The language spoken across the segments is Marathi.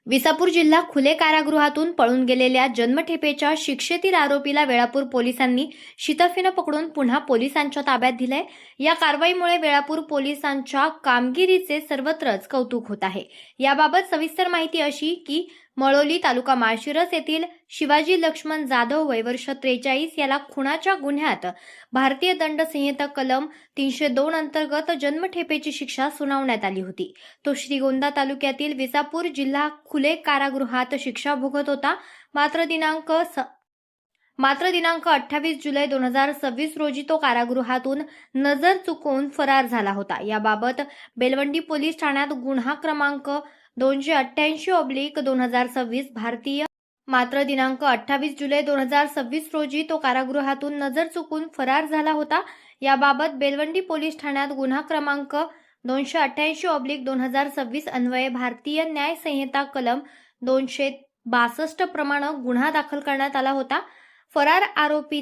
विसापूर जिल्हा खुले कारागृहातून पळून गेलेल्या जन्मठेपेच्या शिक्षेतील आरोपीला वेळापूर पोलिसांनी शितफीनं पकडून पुन्हा पोलिसांच्या ताब्यात दिलंय। या कारवाईमुळे वेळापूर पोलिसांच्या कामगिरीचे सर्वत्रच कौतुक होत आहे। याबाबत सविस्तर माहिती अशी की मळोली तालुका माळशिरस येथील शिवाजी लक्ष्मण जाधव वय वर्ष 43 याला खुनाच्या गुन्ह्यात भारतीय दंड संहिता कलम 302 अंतर्गत जन्मठेपेची शिक्षा सुनावण्यात आली होती। तो श्रीगोंदा तालुक्यातील विसापूर जिल्हा खुले कारागृहात शिक्षा भोगत होता। मात्र दिनांक 28 जुलै 2026 रोजी तो कारागृहातून नजर चुकवून फरार झाला होता। याबाबत बेलवंडी पोलीस ठाण्यात गुन्हा क्रमांक 288/2026 भारतीय मात्र दिनांक 28 जुलै 2026 रोजी तो कारागृहातून नजर चुकून फरार झाला होता। याबाबत बेलवंडी पोलीस ठाण्यात गुन्हा क्रमांक 288/2026 अन्वये भारतीय न्याय संहिता कलम 262 प्रमाणे गुन्हा दाखल करण्यात आला होता। फरार आरोपी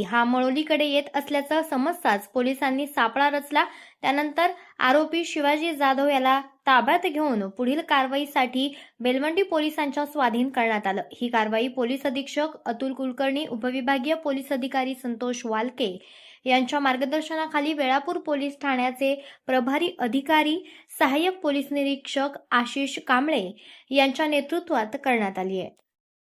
हा मळोलीकडे येत असल्याचं समजताच पोलिसांनी सापळा रचला। त्यानंतर आरोपी शिवाजी जाधव याला ताब्यात घेऊन पुढील कारवाईसाठी बेलवंडी पोलिसांच्या स्वाधीन करण्यात आलं। ही कारवाई पोलीस अधीक्षक अतुल कुलकर्णी, उपविभागीय पोलीस अधिकारी संतोष वालके यांच्या मार्गदर्शनाखाली वेळापूर पोलीस ठाण्याचे प्रभारी अधिकारी सहाय्यक पोलीस निरीक्षक आशिष कांबळे यांच्या नेतृत्वात करण्यात आली आहे।